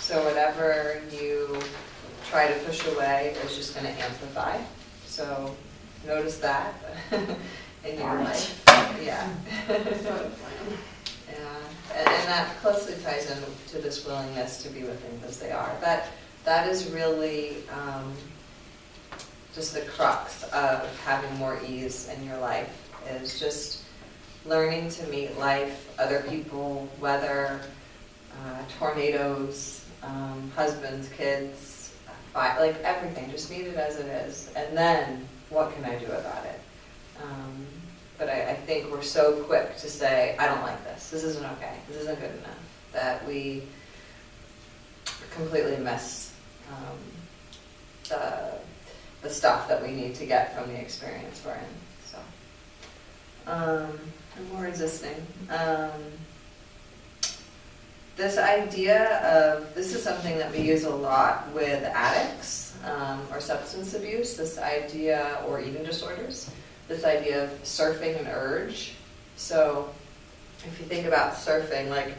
So whatever you try to push away is just going to amplify. So notice that in your life. Yeah. Yeah. And that closely ties into this willingness to be with things as they are. That is really just the crux of having more ease in your life, is just learning to meet life, other people, weather, tornadoes, husbands, kids, like everything. Just meet it as it is. And then, what can I do about it? But I think we're so quick to say, I don't like this. This isn't okay. This isn't good enough. That we completely miss the stuff that we need to get from the experience we're in. So, and more resisting. This idea of, this is something that we use a lot with addicts or substance abuse, this idea, or eating disorders, this idea of surfing an urge. So if you think about surfing, like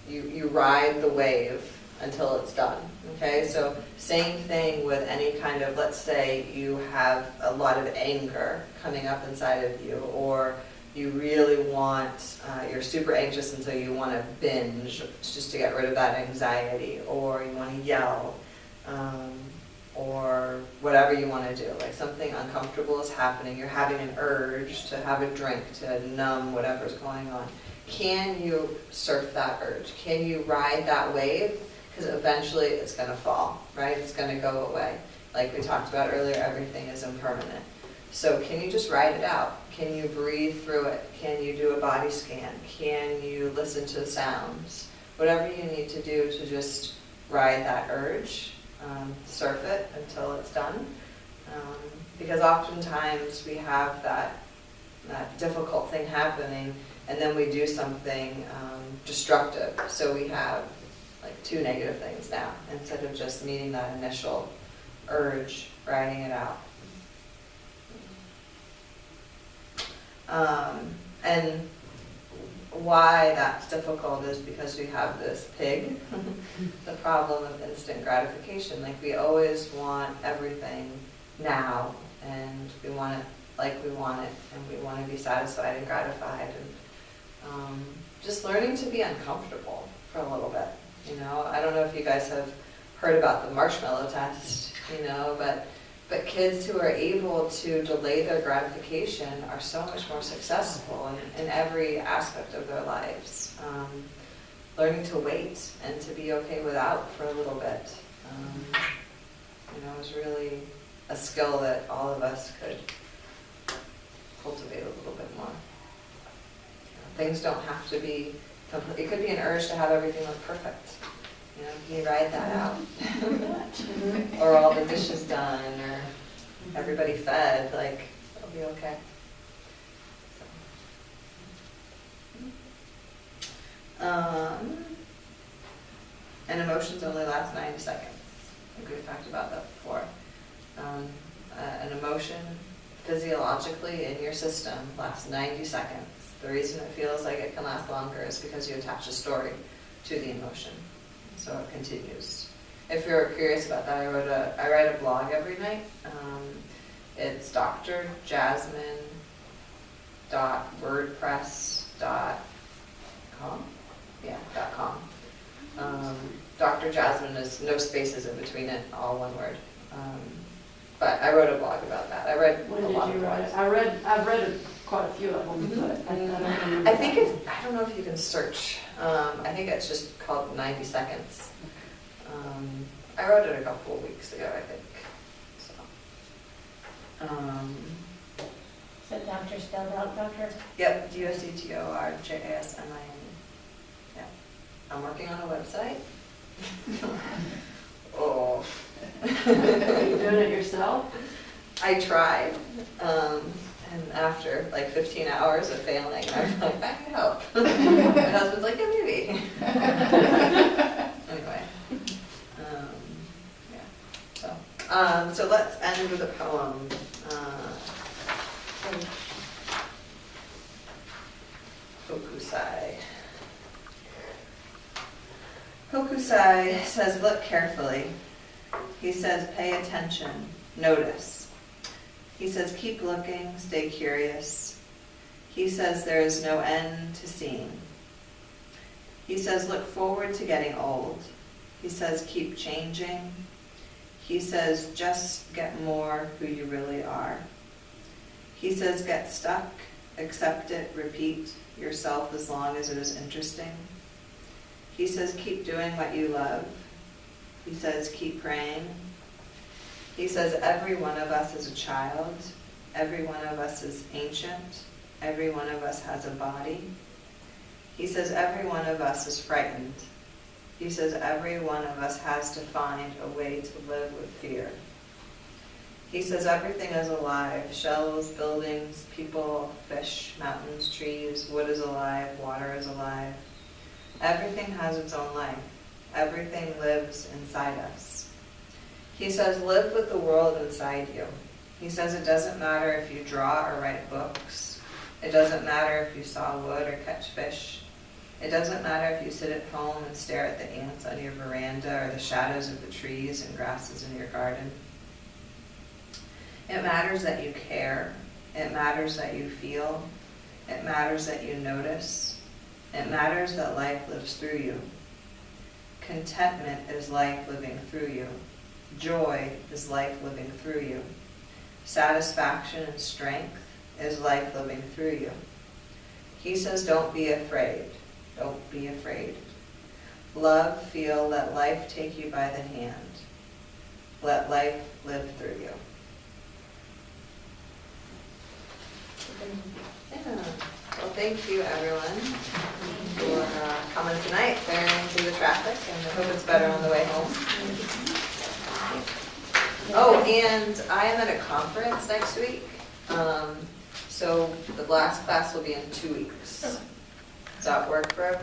you ride the wave until it's done, okay? So same thing with any kind of, let's say you have a lot of anger coming up inside of you, or you really want, you're super anxious and so you want to binge just to get rid of that anxiety, or you want to yell, or whatever you want to do. Like something uncomfortable is happening, you're having an urge to have a drink to numb whatever's going on. Can you surf that urge? Can you ride that wave? Because eventually it's going to fall, right? It's going to go away. Like we talked about earlier, everything is impermanent. So can you just ride it out? Can you breathe through it? Can you do a body scan? Can you listen to the sounds? Whatever you need to do to just ride that urge, surf it until it's done. Because oftentimes we have that difficult thing happening, and then we do something destructive. So we have like two negative things now, instead of just meeting that initial urge, riding it out. And why that's difficult is because we have this pig, the problem of instant gratification. Like we always want everything now, and we want it like we want it, and we want to be satisfied and gratified, and just learning to be uncomfortable for a little bit. You know, I don't know if you guys have heard about the marshmallow test, you know, but kids who are able to delay their gratification are so much more successful in every aspect of their lives. Learning to wait and to be okay without for a little bit, you know, is really a skill that all of us could cultivate a little bit more. Things don't have to be complete. It could be an urge to have everything look perfect. You know, can you ride that out? Or all the dishes done, or everybody fed, like, it'll be okay. And emotions only last 90 seconds. I think we've talked about that before. An emotion physiologically in your system lasts 90 seconds. The reason it feels like it can last longer is because you attach a story to the emotion. So it continues. If you're curious about that, I write a blog every night. It's drjasmine.wordpress.com. Yeah, .com. Dr. Jasmine is no spaces in between it, all one word. But I wrote a blog about that. I read When a lot did of you write blogs. it? I've read quite a few of them, but I don't remember. I think it's, I don't know if you can search. I think it's just called 90 Seconds. I wrote it a couple of weeks ago, I think. So, So doctor spelled out doctor? yep, DOCTORJASMINE. Yeah. I'm working on a website. Oh. Are you doing it yourself? I tried, and after like 15 hours of failing, I was like, I can help. My husband's like, yeah, maybe. Anyway, yeah. So let's end with a poem. Hokusai. Hokusai says, look carefully. He says, pay attention, notice. He says, keep looking, stay curious. He says, there is no end to seeing. He says, look forward to getting old. He says, keep changing. He says, just get more who you really are. He says, get stuck, accept it, repeat yourself as long as it is interesting. He says, keep doing what you love. He says, keep praying. He says, every one of us is a child. Every one of us is ancient. Every one of us has a body. He says, every one of us is frightened. He says, every one of us has to find a way to live with fear. He says, everything is alive. Shells, buildings, people, fish, mountains, trees, wood is alive, water is alive. Everything has its own life. Everything lives inside us. He says, live with the world inside you. He says, it doesn't matter if you draw or write books. It doesn't matter if you saw wood or catch fish. It doesn't matter if you sit at home and stare at the ants on your veranda or the shadows of the trees and grasses in your garden. It matters that you care. It matters that you feel. It matters that you notice. It matters that life lives through you. Contentment is life living through you. Joy is life living through you. Satisfaction and strength is life living through you. He says, don't be afraid. Don't be afraid. Love, feel, let life take you by the hand. Let life live through you. Yeah. Well, thank you, everyone, for coming tonight, bearing through the traffic, and I hope it's better on the way home. Oh, and I am at a conference next week, so the last class will be in 2 weeks. Does that work for everyone?